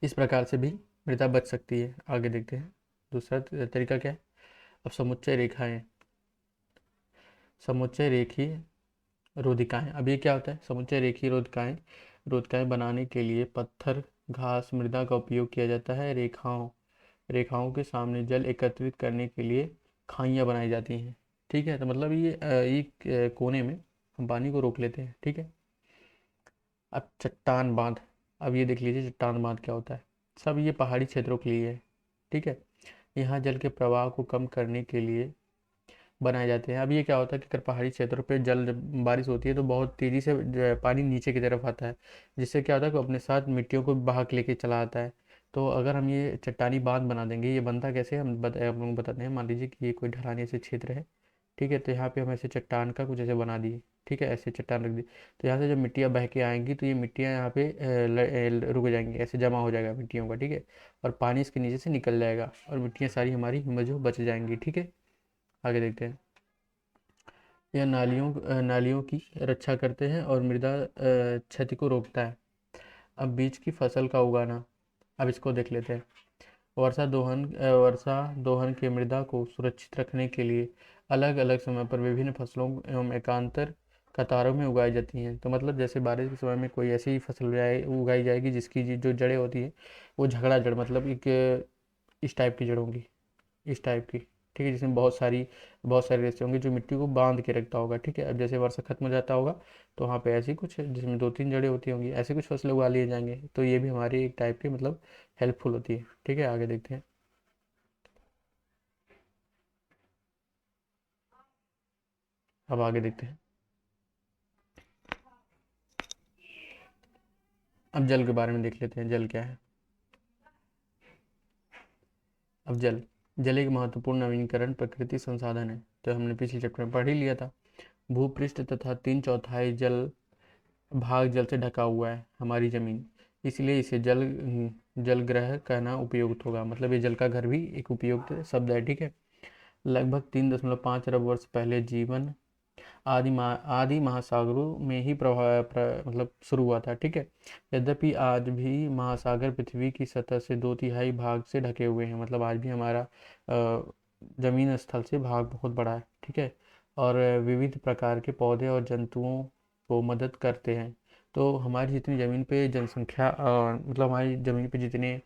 इस प्रकार से भी मृदा बच सकती है। आगे देखते हैं दूसरा तरीका क्या है। अब समुच्चय रेखाएं, समुच्चय रेखी रोधिकाएं। अब ये क्या होता है, समुच्चय रेखी रोधिकाएं। रोधिकाएं बनाने के लिए पत्थर, घास, मृदा का उपयोग किया जाता है। रेखाओं के सामने जल एकत्रित करने के लिए खाइयाँ बनाई जाती हैं, ठीक है। तो मतलब ये एक कोने में हम पानी को रोक लेते हैं, ठीक है। अब चट्टान बांध। अब ये देख लीजिए चट्टान बांध क्या होता है। सब ये पहाड़ी क्षेत्रों के लिए है, ठीक है। यहाँ जल के प्रवाह को कम करने के लिए बनाए जाते हैं। अब ये क्या होता है कि अगर पहाड़ी क्षेत्रों पे जल जब बारिश होती है तो बहुत तेज़ी से जो है पानी नीचे की तरफ आता है, जिससे क्या होता है कि अपने साथ मिट्टियों को बहा के लेके चला आता है। तो अगर हम ये चट्टानी बांध बना देंगे, ये बनता कैसे हम लोग बताते हैं। मान लीजिए कि ये कोई ढलानी से क्षेत्र है, ठीक है। तो यहाँ पे हम ऐसे चट्टान का कुछ ऐसे बना दिए, ठीक है, ऐसे चट्टान रख दी। तो यहाँ से जब मिट्टियाँ बह के आएंगी तो ये मिट्टियाँ यहाँ पे रुक जाएंगी, ऐसे जमा हो जाएगा मिट्टियों का, ठीक है। और पानी इसके नीचे से निकल जाएगा और मिट्टियाँ सारी हमारी जो बच जाएंगी, ठीक है। आगे देखते हैं। यह नालियों की रक्षा करते हैं और मृदा क्षति को रोकता है। अब बीज की फसल का उगाना, अब इसको देख लेते हैं। वर्षा दोहन के मृदा को सुरक्षित रखने के लिए अलग अलग समय पर विभिन्न फसलों एवं एकांतर कतारों में उगाई जाती हैं। तो मतलब जैसे बारिश के समय में कोई ऐसी फसल उगाई जाएगी जिसकी जो जड़ें होती हैं वो झगड़ा जड़, मतलब एक इस टाइप की जड़ होंगी, इस टाइप की, ठीक है, जिसमें बहुत सारे रेसे होंगे जो मिट्टी को बांध के रखता होगा, ठीक है। अब जैसे वर्षा खत्म हो जाता होगा तो वहाँ पे ऐसी कुछ जिसमें 2-3 जड़ें होती होंगी, ऐसे कुछ फसलें उगा लिए जाएंगे। तो ये भी हमारी एक टाइप की मतलब हेल्पफुल होती है, ठीक है। आगे देखते हैं। अब आगे देखते हैं। अब जल के बारे में देख लेते हैं, जल क्या है। अब जल एक महत्वपूर्ण नवीनीकरण प्रकृति संसाधन है। तो हमने पिछले चैप्टर में पढ़ ही लिया था। भूपृष्ठ तथा 3/4 जल से ढका हुआ है हमारी ज़मीन, इसलिए इसे जल ग्रह कहना उपयुक्त होगा। मतलब ये जल का घर भी एक उपयुक्त शब्द है, ठीक है। लगभग 3.5 अरब वर्ष पहले जीवन आदि महासागरों में ही मतलब शुरू हुआ था, ठीक है। यद्यपि आज भी महासागर पृथ्वी की सतह से 2/3 भाग से ढके हुए हैं। मतलब आज भी हमारा जमीन स्थल से भाग बहुत बड़ा है, ठीक है। और विविध प्रकार के पौधे और जंतुओं को मदद करते हैं। तो हमारी जितनी ज़मीन पे जनसंख्या मतलब हमारी ज़मीन पे जितने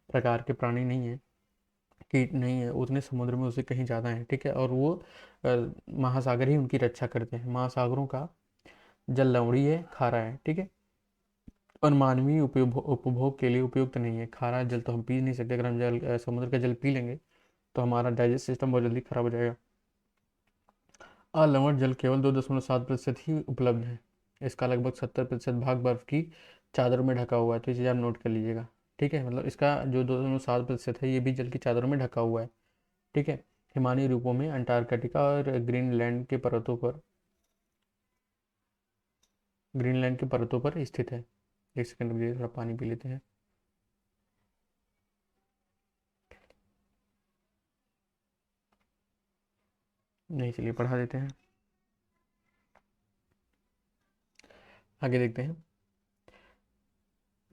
प्रकार के प्राणी नहीं हैं, कीट नहीं है, उतने समुद्र में उससे कहीं ज़्यादा हैं, ठीक है। और वो महासागर ही उनकी रक्षा करते हैं। महासागरों का जल लवणीय है, खारा है, ठीक है, और मानवीय उपभोग के लिए उपयुक्त नहीं है। खारा जल तो हम पी नहीं सकते। अगर हम समुद्र का जल पी लेंगे तो हमारा डाइजेस्ट सिस्टम बहुत जल्दी खराब हो जाएगा। लवण जल केवल 2.7% ही उपलब्ध है। इसका लगभग 70% भाग बर्फ की चादरों में ढका हुआ है। तो ये चीज़ आप नोट कर लीजिएगा, ठीक है। मतलब इसका जो 2.7% है ये भी जल की चादरों में ढका हुआ है, ठीक है। हिमालयी रूपों में अंटार्कटिका और ग्रीनलैंड के पर्वतों पर स्थित है। एक सेकंड रुकिए, थोड़ा पानी पी लेते हैं। नहीं, चलिए पढ़ा देते हैं। आगे देखते हैं।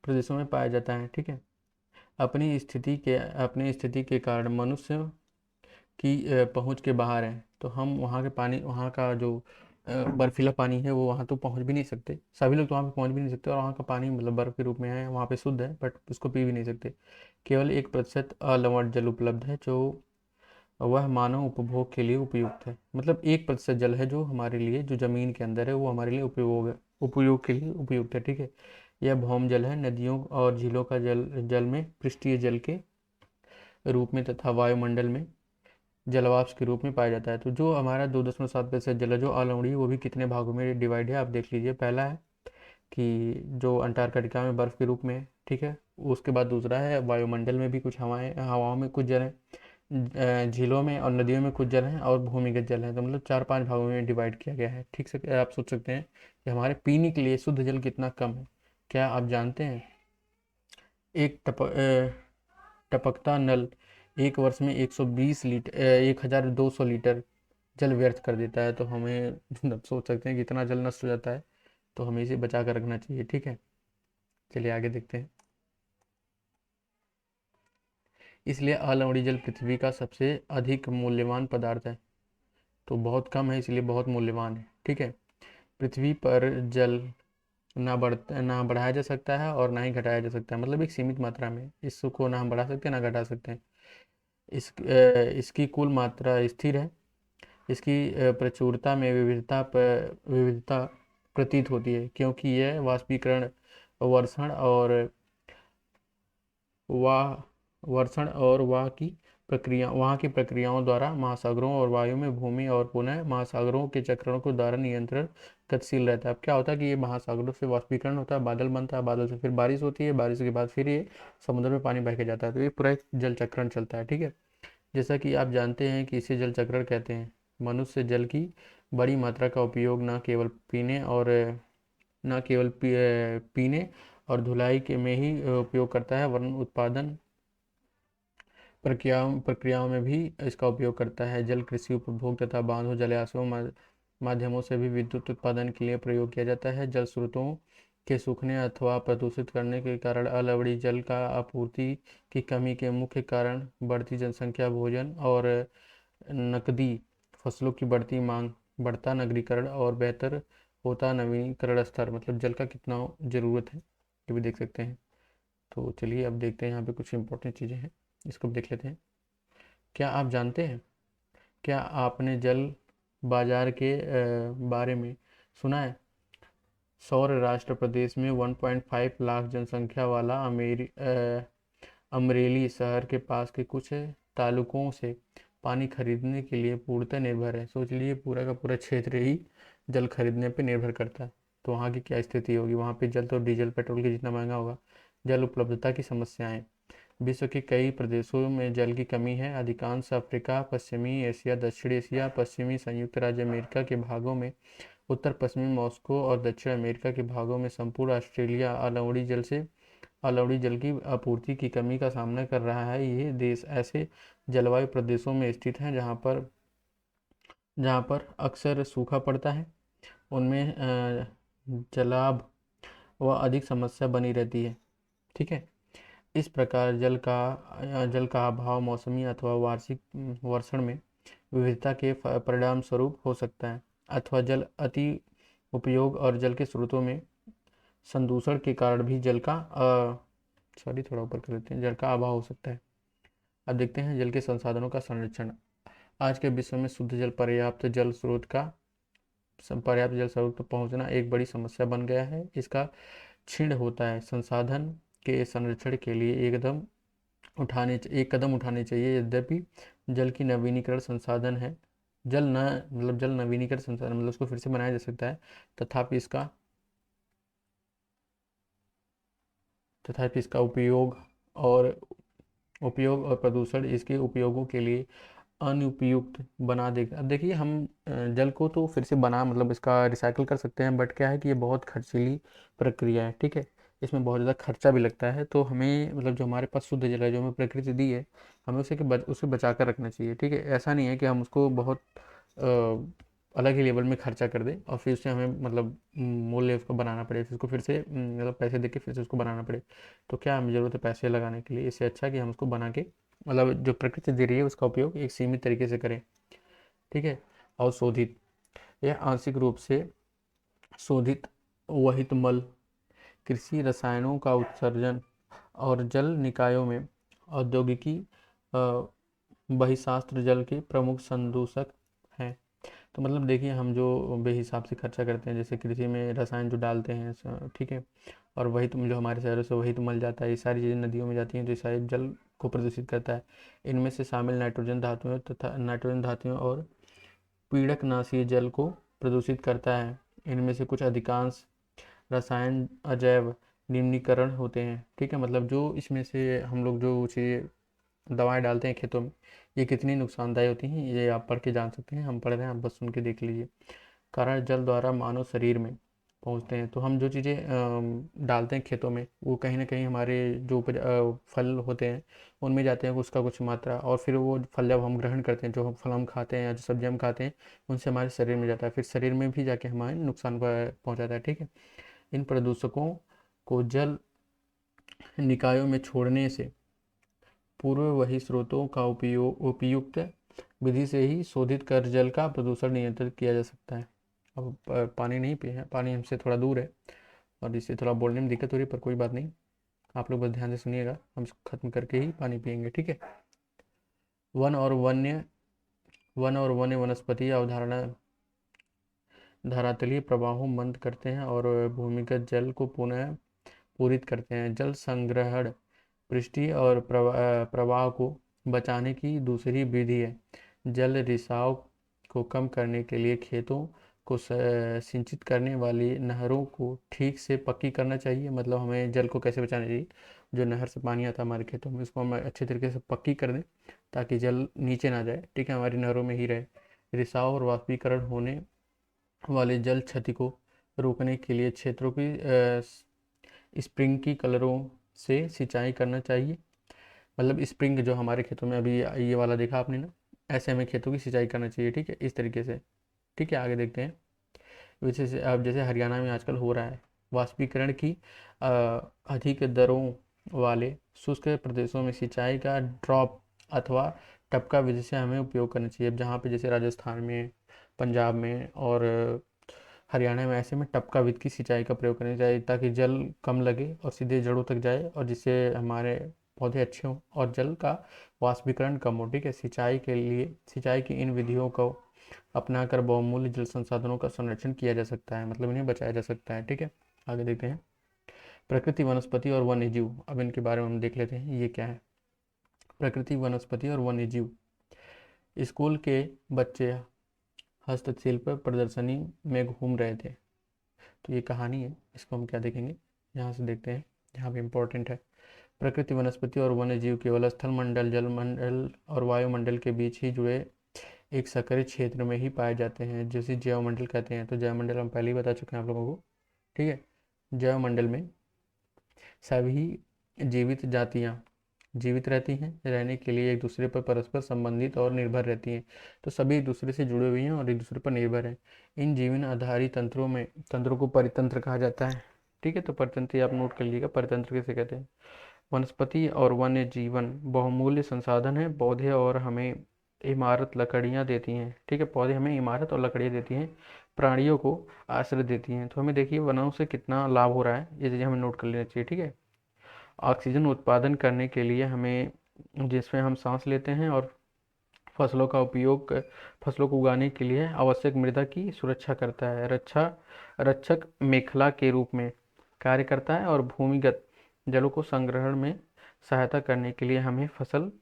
प्रदेशों में पाया जाता है, ठीक है। अपनी स्थिति के कारण मनुष्य की पहुंच के बाहर है। तो हम वहाँ के पानी, वहाँ का जो बर्फीला पानी है वो वहाँ तो पहुँच भी नहीं सकते। सभी लोग तो वहाँ पे पहुँच भी नहीं सकते। और वहाँ का पानी मतलब बर्फ़ के रूप में है, वहाँ पे शुद्ध है बट उसको पी भी नहीं सकते। केवल 1% अलवण जल उपलब्ध है जो वह मानव उपभोग के लिए उपयुक्त है। मतलब 1% जल है जो हमारे लिए, जो ज़मीन के अंदर है, वो हमारे लिए उपयोग के लिए उपयुक्त है, ठीक है। यह भौम जल है। नदियों और झीलों का जल में पृष्ठीय जल के रूप में तथा वायुमंडल में जलवाष्प के रूप में पाया जाता है। तो जो हमारा 2.7% जल है जो अलवणीय, वो भी कितने भागों में डिवाइड है आप देख लीजिए। पहला है कि जो अंटार्कटिका में बर्फ़ के रूप में है, ठीक है। उसके बाद दूसरा है वायुमंडल में भी कुछ हवाओं में कुछ जल है, झीलों में और नदियों में कुछ जल हैं, और भूमिगत जल है। तो मतलब 4-5 भागों में डिवाइड किया गया है, ठीक से। आप सोच सकते हैं कि हमारे पीने के लिए शुद्ध जल कितना कम है। क्या आप जानते हैं एक टपकता नल एक वर्ष में 1200 लीटर जल व्यर्थ कर देता है। तो हमें आप सोच सकते हैं कि इतना जल नष्ट हो जाता है। तो हमें इसे बचा कर रखना चाहिए, ठीक है। चलिए आगे देखते हैं। इसलिए अलवणीय जल पृथ्वी का सबसे अधिक मूल्यवान पदार्थ है। तो बहुत कम है इसलिए बहुत मूल्यवान है, ठीक है। पृथ्वी पर जल ना बढ़ाया जा सकता है और ना ही घटाया जा सकता है। मतलब एक सीमित मात्रा में इसको ना हम बढ़ा सकते हैं ना घटा सकते हैं। इसकी कुल मात्रा स्थिर है। इसकी प्रचुरता में विविधता प्रतीत होती है क्योंकि यह वाष्पीकरण, वर्षण और वाह वर्षण और वहाँ की प्रक्रियाओं द्वारा महासागरों और वायु में भूमि और पुनः महासागरों के चक्रों को द्वारा नियंत्रण गतिशील रहता है। अब क्या होता है कि ये महासागरों से वाष्पीकरण होता है, बादल बनता है, बादल से फिर बारिश होती है, बारिश के बाद फिर ये समुद्र में पानी बह के जाता है। तो ये पूरा एक जल चक्रण चलता है, ठीक है। जैसा कि आप जानते हैं कि इसे जल चक्रण कहते हैं। मनुष्य जल की बड़ी मात्रा का उपयोग न केवल पीने और धुलाई के में ही उपयोग करता है, वरन उत्पादन प्रक्रियाओं में भी इसका उपयोग करता है। जल कृषि, उपभोग तथा बांधों, जलाशयों माध्यमों से भी विद्युत उत्पादन के लिए प्रयोग किया जाता है। जल स्रोतों के सूखने अथवा प्रदूषित करने के कारण अलवड़ी जल का आपूर्ति की कमी के मुख्य कारण बढ़ती जनसंख्या, भोजन और नकदी फसलों की बढ़ती मांग, बढ़ता नगरीकरण और बेहतर होता नवीनीकरण स्तर, मतलब जल का कितना ज़रूरत है ये भी देख सकते हैं। तो चलिए अब देखते हैं, यहाँ पे कुछ इंपॉर्टेंट चीज़ें हैं, इसको भी देख लेते हैं। क्या आप जानते हैं, क्या आपने जल बाजार के बारे में सुना है? सौर राष्ट्र प्रदेश में 1.5 लाख जनसंख्या वाला अमरेली शहर के पास के कुछ तालुकों से पानी खरीदने के लिए पूर्णतः निर्भर है। सोच लीजिए पूरा का पूरा क्षेत्र ही जल खरीदने पे निर्भर करता है। तो वहाँ की क्या स्थिति होगी? वहाँ पे जल तो डीजल पेट्रोल के जितना महंगा होगा। जल उपलब्धता की समस्याएं। विश्व के कई प्रदेशों में जल की कमी है। अधिकांश अफ्रीका, पश्चिमी एशिया, दक्षिण एशिया, पश्चिमी संयुक्त राज्य अमेरिका के भागों में, उत्तर पश्चिमी मॉस्को और दक्षिण अमेरिका के भागों में, संपूर्ण ऑस्ट्रेलिया अलावड़ी जल की आपूर्ति की कमी का सामना कर रहा है। ये देश ऐसे जलवायु प्रदेशों में स्थित हैं जहाँ पर अक्सर सूखा पड़ता है। उनमें जलाभ व अधिक समस्या बनी रहती है। ठीक है। इस प्रकार जल का अभाव मौसमी अथवा वार्षिक वर्षण में विविधता के परिणाम स्वरूप हो सकता है, अथवा जल अति उपयोग और जल के स्रोतों में संदूषण के कारण भी थोड़ा ऊपर कर लेते हैं, जल का अभाव हो सकता है। अब देखते हैं जल के संसाधनों का संरक्षण। आज के विश्व में शुद्ध जल, पर्याप्त जल स्रोत तक पहुंचना एक बड़ी समस्या बन गया है। इसका क्षीण होता है। संसाधन के संरक्षण के लिए एक कदम उठाने चाहिए। यद्यपि जल की नवीनीकरण संसाधन है, जल नवीनीकरण संसाधन मतलब उसको फिर से बनाया जा सकता है, तथापि इसका उपयोग और प्रदूषण इसके उपयोगों के लिए अनुपयुक्त बना देगा। अब देखिए हम जल को तो फिर से इसका रिसाइकल कर सकते हैं, बट क्या है कि ये बहुत खर्चीली प्रक्रिया है। ठीक है। इसमें बहुत ज़्यादा खर्चा भी लगता है। तो हमें जो हमारे पास शुद्ध जल है, जो हमें प्रकृति दी है, हमें उसे बचा कर रखना चाहिए। ठीक है। ऐसा नहीं है कि हम उसको बहुत अलग ही लेवल में खर्चा कर दें और फिर उससे हमें मूल्य उसको बनाना पड़े, फिर उसको फिर से पैसे दे के फिर से उसको बनाना पड़े। तो क्या हमें ज़रूरत है पैसे लगाने के लिए? इससे अच्छा कि हम उसको बना के जो प्रकृति दे रही है उसका उपयोग एक सीमित तरीके से करें। ठीक है। और शोधित, यह आंशिक रूप से शोधित वहित मल, कृषि रसायनों का उत्सर्जन और जल निकायों में औद्योगिकी बहिशास्त्र जल के प्रमुख संदूषक हैं। तो देखिए हम जो बेहिसाब से खर्चा करते हैं, जैसे कृषि में रसायन जो डालते हैं, ठीक है, और वही जो हमारे शहरों से वही मल जाता है, ये सारी चीज़ें नदियों में जाती हैं, तो ये सारे जल को प्रदूषित करता है। इनमें से शामिल नाइट्रोजन धातुओं और पीड़कनाशी जल को प्रदूषित करता है। इनमें से कुछ अधिकांश रसायन अजैव निम्नीकरण होते हैं। ठीक है। जो इसमें से हम लोग जो चीज़ें दवाएं डालते हैं खेतों में, ये कितनी नुकसानदायी होती हैं ये आप पढ़ के जान सकते हैं। हम पढ़ रहे हैं, आप बस सुन के देख लीजिए। कारण जल द्वारा मानव शरीर में पहुंचते हैं। तो हम जो चीज़ें डालते हैं खेतों में, वो कहीं ना कहीं हमारे जो फल होते हैं उनमें जाते हैं, उसका कुछ मात्रा, और फिर वो फल जब हम ग्रहण करते हैं, जो फल हम खाते हैं या जो सब्जी हम खाते हैं, उनसे हमारे शरीर में जाता है, फिर शरीर में भी जाके हमारे नुकसान पहुंचाता है। ठीक है। इन प्रदूषकों को जल निकायों में छोड़ने से पूर्व वही स्रोतों का उपयुक्त विधि से ही शोधित कर जल का प्रदूषण नियंत्रित किया जा सकता है। अब पानी नहीं पिए हैं, पानी हमसे थोड़ा दूर है और इससे थोड़ा बोलने में दिक्कत हो रही है, पर कोई बात नहीं, आप लोग बस ध्यान से सुनिएगा, हम इसको खत्म करके ही पानी पियेंगे। ठीक है। वन और वन्य वनस्पति अवधारणा धरातलीय प्रवाहों मंद करते हैं और भूमिगत जल को पुनः पूरित करते हैं। जल संग्रहण पृष्ठीय और प्रवाह को बचाने की दूसरी विधि है। जल रिसाव को कम करने के लिए खेतों को सिंचित करने वाली नहरों को ठीक से पक्की करना चाहिए। हमें जल को कैसे बचाना चाहिए? जो नहर से पानी आता है हमारे खेतों में, उसको हम अच्छे तरीके से पक्की कर दें ताकि जल नीचे ना जाए। ठीक है। हमारी नहरों में ही रहे। रिसाव और वाष्पीकरण होने वाले जल क्षति को रोकने के लिए क्षेत्रों की स्प्रिंकलरों से सिंचाई करना चाहिए। मतलब स्प्रिंग जो हमारे खेतों में अभी ये वाला देखा आपने ना, ऐसे हमें खेतों की सिंचाई करना चाहिए, ठीक है, इस तरीके से। ठीक है, आगे देखते हैं। वैसे से अब जैसे हरियाणा में आजकल हो रहा है, वाष्पीकरण की अ, अधिक दरों वाले शुष्क प्रदेशों में सिंचाई का ड्रॉप अथवा टपका विधि से हमें उपयोग करना चाहिए। अब जहाँ पे जैसे राजस्थान में, पंजाब में और हरियाणा में, ऐसे में टपका विधि की सिंचाई का प्रयोग करना चाहिए, ताकि जल कम लगे और सीधे जड़ों तक जाए, और जिससे हमारे पौधे अच्छे हों और जल का वाष्पीकरण कम हो। ठीक है, सिंचाई के लिए सिंचाई की इन विधियों को अपनाकर बहुमूल्य जल संसाधनों का संरक्षण किया जा सकता है, मतलब इन्हें बचाया जा सकता है। ठीक है, आगे देखते हैं। प्रकृति, वनस्पति और वन्य जीव, अब इनके बारे में हम देख लेते हैं ये क्या है। प्रकृति, वनस्पति और वन्य जीव। स्कूल के बच्चे हस्तशिल्प प्रदर्शनी में घूम रहे थे। तो ये कहानी है, इसको हम क्या देखेंगे, यहाँ से देखते हैं, यहाँ पे इम्पोर्टेंट है। प्रकृति, वनस्पति और वन्य जीव केवल स्थल मंडल, जल मंडल और वायुमंडल के बीच ही जुड़े एक सक्रिय क्षेत्र में ही पाए जाते हैं, जिसे जैवमंडल कहते हैं। तो जैवमंडल हम पहले ही बता चुके हैं आप लोगों को। ठीक है, जैवमंडल में सभी जीवित जातियां जीवित रहती हैं, रहने के लिए एक दूसरे पर परस्पर संबंधित और निर्भर रहती हैं। तो सभी एक दूसरे से जुड़े हुए हैं और एक दूसरे पर निर्भर हैं। इन जीवन आधारित तंत्रों को परितंत्र कहा जाता है। ठीक है, तो परितंत्र आप नोट कर लीजिएगा, परितंत्र किसे कहते हैं। वनस्पति और वन्य जीवन बहुमूल्य संसाधन है। पौधे और हमें इमारत लकड़ियाँ देती हैं। ठीक है, पौधे हमें इमारत और लकड़ियाँ देती हैं, प्राणियों को आश्रय देती हैं। तो हमें देखिए वनों से कितना लाभ हो रहा है, ये चीज़ें हमें नोट कर लेना चाहिए। ठीक है, ऑक्सीजन उत्पादन करने के लिए हमें, जिसमें हम सांस लेते हैं, और फसलों का उपयोग, फसलों को उगाने के लिए आवश्यक मृदा की सुरक्षा करता है, रक्षक मेखला के रूप में कार्य करता है, और भूमिगत जलों को संग्रहण में सहायता करने के लिए हमें फसल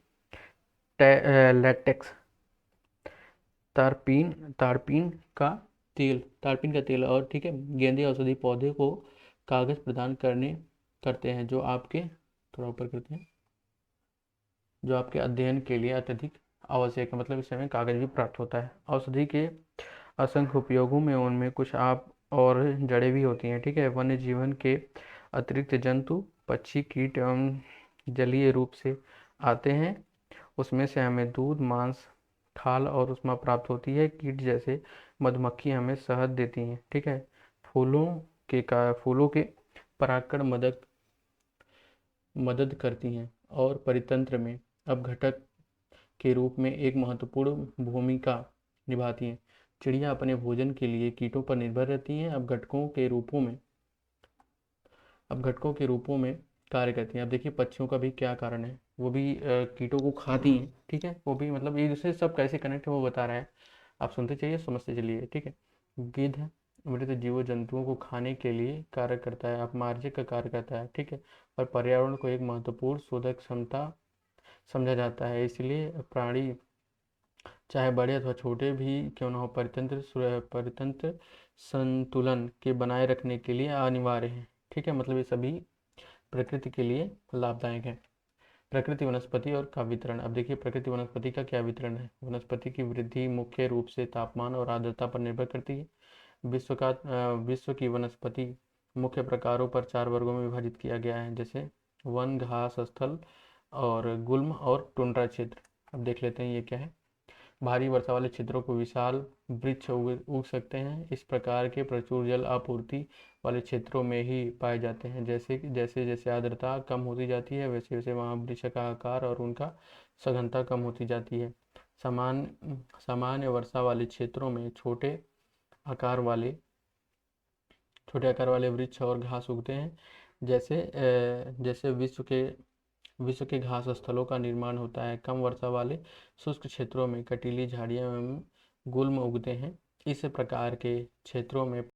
लेटेक्स, तारपीन तारपीन का तेल और, ठीक है, गेंदे औषधि पौधे को कागज प्रदान करते हैं, जो आपके, थोड़ा ऊपर करते हैं, जो आपके अध्ययन के लिए अत्यधिक आवश्यक है। मतलब इससे हमें कागज भी प्राप्त होता है। औषधि के असंख्य उपयोगों में उनमें कुछ आप और जड़ें भी होती हैं। ठीक है, वन्य जीवन के अतिरिक्त जंतु, पक्षी, कीट एवं जलीय रूप से आते हैं। उसमें से हमें दूध, मांस, खाल और उष्मा प्राप्त होती है। कीट जैसे मधुमक्खी हमें शहद देती हैं। ठीक है, फूलों के परागण मदद करती हैं, और परितंत्र में अब घटक के रूप में एक महत्वपूर्ण भूमिका निभाती हैं। चिड़िया अपने भोजन के लिए कीटों पर निर्भर रहती हैं। अब घटकों के रूपों में कार्य करती हैं। अब देखिए पक्षियों का भी क्या कारण है, वो भी कीटों को खाती हैं। ठीक है, वो भी, मतलब ये दूसरे सब कैसे कनेक्ट है वो बता रहा है, आप सुनते चलिए, समझते चलिए। ठीक है, गिद्ध मृत जीवों जंतुओं को खाने के लिए कार्य करता है, अपमार्जक का कार्य करता है। ठीक है, और पर्यावरण को एक महत्वपूर्ण शोधक क्षमता समझा जाता है। इसलिए प्राणी, चाहे बड़े अथवा छोटे भी क्यों न हो, परितंत्र संतुलन के बनाए रखने के लिए अनिवार्य है। ठीक है, मतलब ये सभी प्रकृति के लिए लाभदायक है। प्रकृति, वनस्पति और का वितरण। अब देखिए प्रकृति वनस्पति का क्या वितरण है। वनस्पति की वृद्धि मुख्य रूप से तापमान और आर्द्रता पर निर्भर करती है। विश्व की वनस्पति मुख्य प्रकारों पर 4 वर्गों में विभाजित किया गया है, जैसे वन, घास स्थल और गुल्म और टुंड्रा क्षेत्र। अब देख लेते हैं ये क्या है। भारी वर्षा वाले क्षेत्रों को विशाल वृक्ष उग सकते हैं। इस प्रकार के प्रचुर जल आपूर्ति वाले क्षेत्रों में ही पाए जाते हैं। जैसे जैसे जैसे आर्द्रता कम होती जाती है, वैसे वैसे वहाँ वृक्ष का आकार और उनका सघनता कम होती जाती है। सामान्य वर्षा वाले क्षेत्रों में आकार वाले छोटे आकार वाले वृक्ष और घास उगते हैं। जैसे विश्व के घास स्थलों का निर्माण होता है। कम वर्षा वाले शुष्क क्षेत्रों में कटीली झाड़ियां एवं गुल्म उगते हैं। इस प्रकार के क्षेत्रों में